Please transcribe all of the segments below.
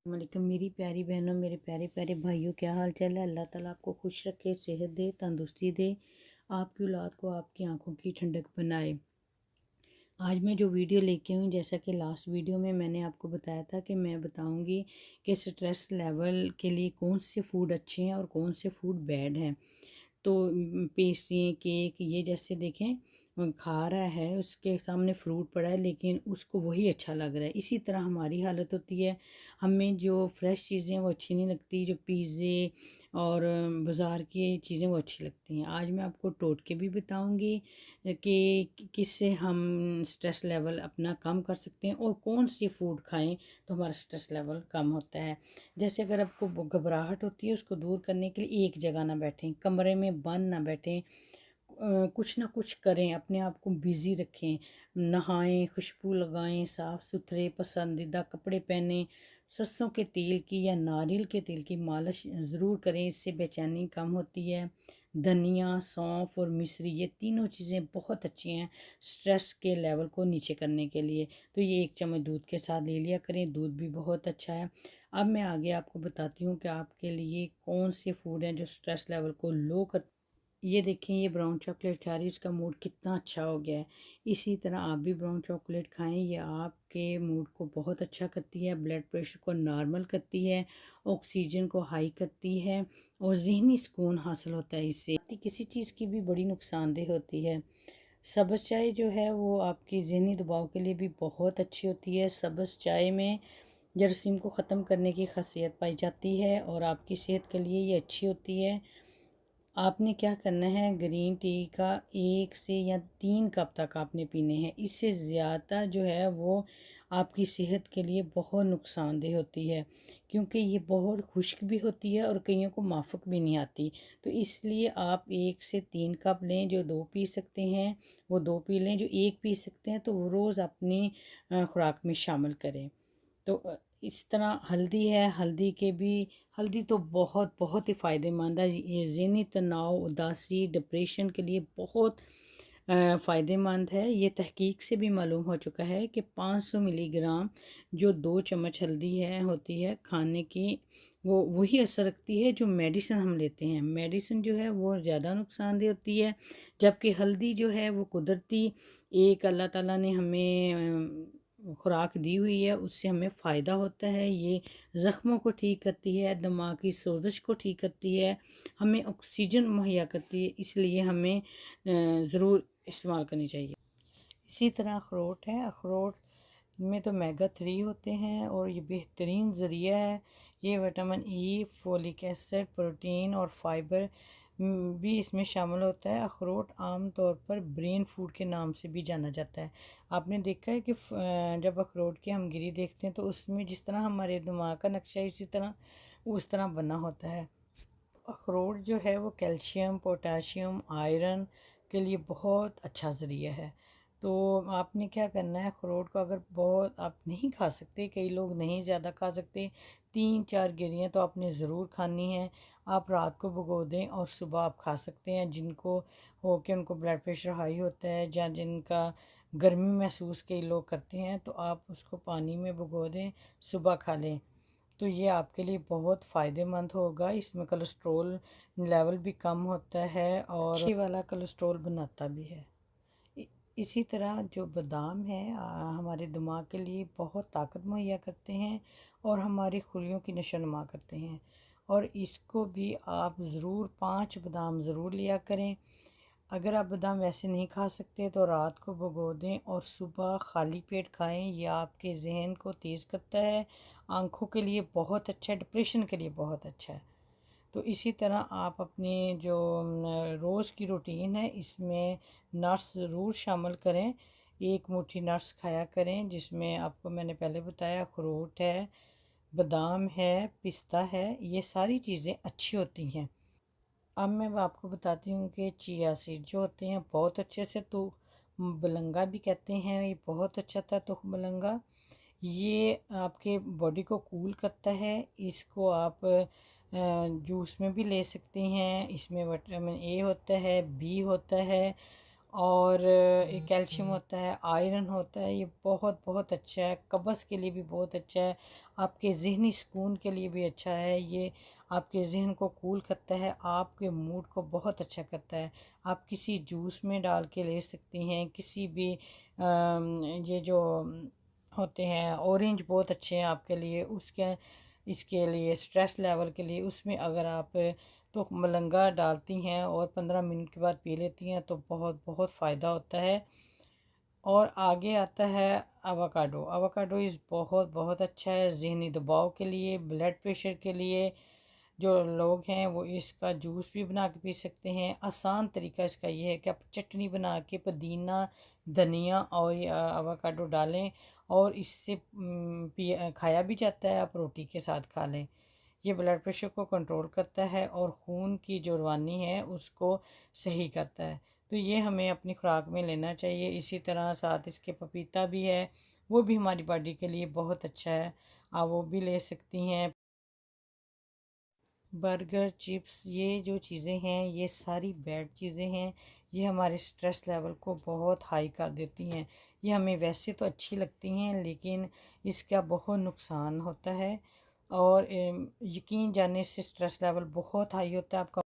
वालेकुम मेरी प्यारी बहनों, मेरे प्यारे प्यारे भाइयों, क्या हाल चाल है। अल्लाह ताला आपको खुश रखे, सेहत दे, तंदुरुस्ती दे, आपकी औलाद को आपकी आंखों की ठंडक बनाए। आज मैं जो वीडियो लेके हूँ, जैसा कि लास्ट वीडियो में मैंने आपको बताया था कि मैं बताऊँगी कि स्ट्रेस लेवल के लिए कौन से फूड अच्छे हैं और कौन से फूड बैड हैं। तो पेस्ट्री, केक, ये जैसे देखें खा रहा है, उसके सामने फ्रूट पड़ा है लेकिन उसको वही अच्छा लग रहा है। इसी तरह हमारी हालत होती है, हमें जो फ्रेश चीज़ें वो अच्छी नहीं लगती, जो पिज़्ज़े और बाज़ार की चीज़ें वो अच्छी लगती हैं। आज मैं आपको टोटके भी बताऊंगी कि किससे हम स्ट्रेस लेवल अपना कम कर सकते हैं और कौन सी फूड खाएं तो हमारा स्ट्रेस लेवल कम होता है। जैसे अगर आपको घबराहट होती है, उसको दूर करने के लिए एक जगह ना बैठें, कमरे में बंद ना बैठें, कुछ ना कुछ करें, अपने आप को बिज़ी रखें, नहाएं, खुशबू लगाएं, साफ़ सुथरे पसंदीदा कपड़े पहनें, सरसों के तेल की या नारियल के तेल की मालिश ज़रूर करें, इससे बेचैनी कम होती है। धनिया, सौंफ और मिश्री, ये तीनों चीज़ें बहुत अच्छी हैं स्ट्रेस के लेवल को नीचे करने के लिए। तो ये 1 चम्मच दूध के साथ ले लिया करें, दूध भी बहुत अच्छा है। अब मैं आगे आपको बताती हूँ कि आपके लिए कौन से फूड हैं जो स्ट्रेस लेवल को लो कर। ये देखें, ये ब्राउन चॉकलेट खा रही है, उसका मूड कितना अच्छा हो गया है। इसी तरह आप भी ब्राउन चॉकलेट खाएं, ये आपके मूड को बहुत अच्छा करती है, ब्लड प्रेशर को नॉर्मल करती है, ऑक्सीजन को हाई करती है और ज़हनी सुकून हासिल होता है इससे। किसी चीज़ की भी बड़ी नुकसानदेह होती है। सब्ज़ चाय जो है वो आपकी ज़हनी दबाव के लिए भी बहुत अच्छी होती है। सब्ज़ चाय में जरासीम को ख़त्म करने की खासियत पाई जाती है और आपकी सेहत के लिए ये अच्छी होती है। आपने क्या करना है, ग्रीन टी का 1 से या 3 कप तक आपने पीने हैं। इससे ज़्यादा जो है वो आपकी सेहत के लिए बहुत नुकसानदेह होती है, क्योंकि ये बहुत खुश्क भी होती है और कईयों को माफ़क भी नहीं आती। तो इसलिए आप 1 से 3 कप लें, जो 2 पी सकते हैं वो 2 पी लें, जो 1 पी सकते हैं तो वो रोज़ अपनी खुराक में शामिल करें। तो इस तरह हल्दी है, हल्दी के भी, हल्दी तो बहुत बहुत ही फ़ायदेमंद है। ये ज़हनी तनाव, उदासी, डिप्रेशन के लिए बहुत फ़ायदेमंद है। ये तहकीक से भी मालूम हो चुका है कि 500 मिलीग्राम जो 2 चम्मच हल्दी है होती है खाने की, वो वही असर रखती है जो मेडिसिन हम लेते हैं। मेडिसिन जो है वो ज़्यादा नुकसानदेह होती है, जबकि हल्दी जो है वो कुदरती एक अल्लाह ताला ने हमें खुराक दी हुई है, उससे हमें फ़ायदा होता है। ये ज़ख्मों को ठीक करती है, दिमाग की सोजिश को ठीक करती है, हमें ऑक्सीजन मुहैया करती है, इसलिए हमें ज़रूर इस्तेमाल करनी चाहिए। इसी तरह अखरोट है, अखरोट में तो मेगा 3 होते हैं और ये बेहतरीन ज़रिया है। ये vitamin E, folic acid, protein और फाइबर भी इसमें शामिल होता है। अखरोट आम तौर पर ब्रेन फूड के नाम से भी जाना जाता है। आपने देखा है कि जब अखरोट की हम गिरी देखते हैं तो उसमें जिस तरह हमारे दिमाग का नक्शा है, इसी तरह उस तरह बना होता है। अखरोट जो है वो कैल्शियम, पोटाशियम, आयरन के लिए बहुत अच्छा ज़रिया है। तो आपने क्या करना है, अखरोट को अगर बहुत आप नहीं खा सकते, कई लोग नहीं ज़्यादा खा सकते, 3-4 गिरियाँ तो आपने ज़रूर खानी है। आप रात को भिगो दें और सुबह आप खा सकते हैं। जिनको हो कि उनको ब्लड प्रेशर हाई होता है या जिनका गर्मी महसूस कई लोग करते हैं, तो आप उसको पानी में भिगो दें, सुबह खा लें, तो ये आपके लिए बहुत फ़ायदेमंद होगा। इसमें कोलेस्ट्रॉल लेवल भी कम होता है और अच्छे वाला कोलेस्ट्रॉल बनाता भी है। इ इसी तरह जो बादाम है हमारे दिमाग के लिए बहुत ताकत मुहैया करते हैं और हमारी खुलियों की नशोनुमा करते हैं। और इसको भी आप ज़रूर 5 बादाम ज़रूर लिया करें। अगर आप बादाम वैसे नहीं खा सकते तो रात को भिगो दें और सुबह खाली पेट खाएं। यह आपके जहन को तेज़ करता है, आँखों के लिए बहुत अच्छा है, डिप्रेशन के लिए बहुत अच्छा है। तो इसी तरह आप अपने जो रोज़ की रूटीन है इसमें नट्स ज़रूर शामिल करें। 1 मुट्ठी नट्स खाया करें, जिसमें आपको मैंने पहले बताया अखरोट है, बादाम है, पिस्ता है, ये सारी चीज़ें अच्छी होती हैं। अब मैं आपको बताती हूँ कि चिया सीड जो होते हैं बहुत अच्छे से, तो बलंगा भी कहते हैं, ये बहुत अच्छा था तुख बलंगा। ये आपके बॉडी को कूल करता है। इसको आप जूस में भी ले सकते हैं। इसमें विटामिन ए होता है, बी होता है और कैल्शियम होता है, आयरन होता है। ये बहुत बहुत अच्छा है, कब्ज़ के लिए भी बहुत अच्छा है। आपके ज़हनी सुकून के लिए भी अच्छा है। ये आपके ज़हन को कूल करता है, आपके मूड को बहुत अच्छा करता है। आप किसी जूस में डाल के ले सकती हैं, किसी भी ये जो होते हैं ऑरेंज बहुत अच्छे हैं आपके लिए, उसके इसके लिए स्ट्रेस लेवल के लिए उसमें अगर आप तो मलंगा डालती हैं और 15 मिनट के बाद पी लेती हैं तो बहुत बहुत फ़ायदा होता है। और आगे आता है आवाकाडो। आवाकाडो इज़ बहुत बहुत अच्छा है ज़हनी दबाव के लिए, ब्लड प्रेशर के लिए। जो लोग हैं वो इसका जूस भी बना के पी सकते हैं। आसान तरीका इसका ये है कि आप चटनी बना के पुदीना, धनिया और ये आवाकाडो डालें और इससे खाया भी जाता है, आप रोटी के साथ खा लें। ये ब्लड प्रेशर को कंट्रोल करता है और खून की जो रवानी है उसको सही करता है। तो ये हमें अपनी खुराक में लेना चाहिए। इसी तरह साथ इसके पपीता भी है, वो भी हमारी बॉडी के लिए बहुत अच्छा है, आप वो भी ले सकती हैं। बर्गर, चिप्स, ये जो चीज़ें हैं ये सारी बैड चीज़ें हैं। ये हमारे स्ट्रेस लेवल को बहुत हाई कर देती हैं। ये हमें वैसे तो अच्छी लगती हैं लेकिन इसका बहुत नुकसान होता है और यकीन जाने से स्ट्रेस लेवल बहुत हाई होता है आपका।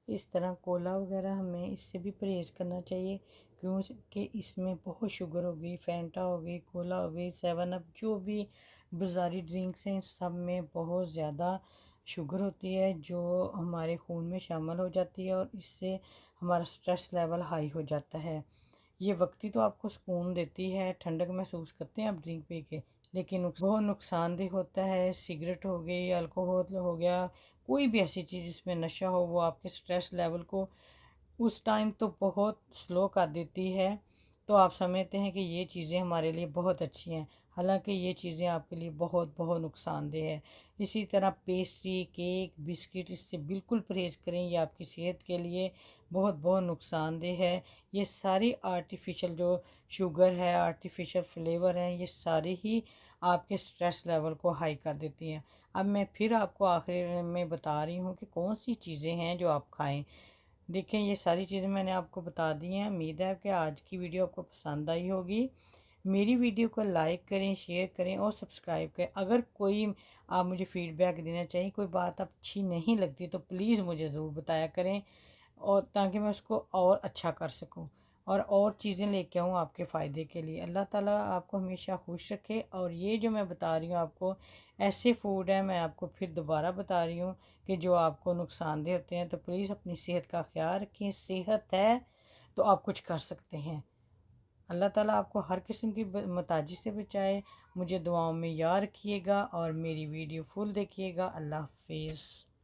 इस तरह कोला वगैरह हमें इससे भी परहेज़ करना चाहिए क्योंकि इसमें बहुत शुगर हो गई, फैंटा हो गई, कोला हो गई, सेवन अप, जो भी बाज़ारी ड्रिंक्स हैं सब में बहुत ज़्यादा शुगर होती है जो हमारे खून में शामिल हो जाती है और इससे हमारा स्ट्रेस लेवल हाई हो जाता है। ये वक्ती तो आपको सुकून देती है, ठंडक महसूस करते हैं आप ड्रिंक पी के, लेकिन बहुत नुकसानदेह होता है। सिगरेट हो गई, अल्कोहल हो गया, कोई भी ऐसी चीज़ जिसमें नशा हो वो आपके स्ट्रेस लेवल को उस टाइम तो बहुत स्लो कर देती है। तो आप समझते हैं कि ये चीज़ें हमारे लिए बहुत अच्छी हैं, हालांकि ये चीज़ें आपके लिए बहुत बहुत नुकसानदेह है। इसी तरह पेस्ट्री, केक, बिस्किट, इससे बिल्कुल परहेज़ करें, ये आपकी सेहत के लिए बहुत बहुत नुकसानदेह है। ये सारी आर्टिफिशियल जो शुगर है, आर्टिफिशियल फ्लेवर हैं, ये सारे ही आपके स्ट्रेस लेवल को हाई कर देती हैं। अब मैं फिर आपको आखिर में बता रही हूँ कि कौन सी चीज़ें हैं जो आप खाएं। देखें, ये सारी चीज़ें मैंने आपको बता दी हैं। उम्मीद है कि आज की वीडियो आपको पसंद आई होगी। मेरी वीडियो को लाइक करें, शेयर करें और सब्सक्राइब करें। अगर कोई आप मुझे फ़ीडबैक देना चाहिए, कोई बात अच्छी नहीं लगती तो प्लीज़ मुझे ज़रूर बताया करें और ताकि मैं उसको और अच्छा कर सकूं और चीज़ें लेके आऊँ आपके फ़ायदे के लिए। अल्लाह ताला आपको हमेशा खुश रखे। और ये जो मैं बता रही हूँ आपको, ऐसे फूड है, मैं आपको फिर दोबारा बता रही हूँ कि जो आपको नुकसानदेह होते हैं, तो प्लीज़ अपनी सेहत का ख्याल रखें। सेहत है तो आप कुछ कर सकते हैं। अल्लाह ताला आपको हर किस्म की मताजी से बचाए। मुझे दुआओं में याद रखिएगा और मेरी वीडियो फुल देखिएगा। अल्लाह हाफिज़।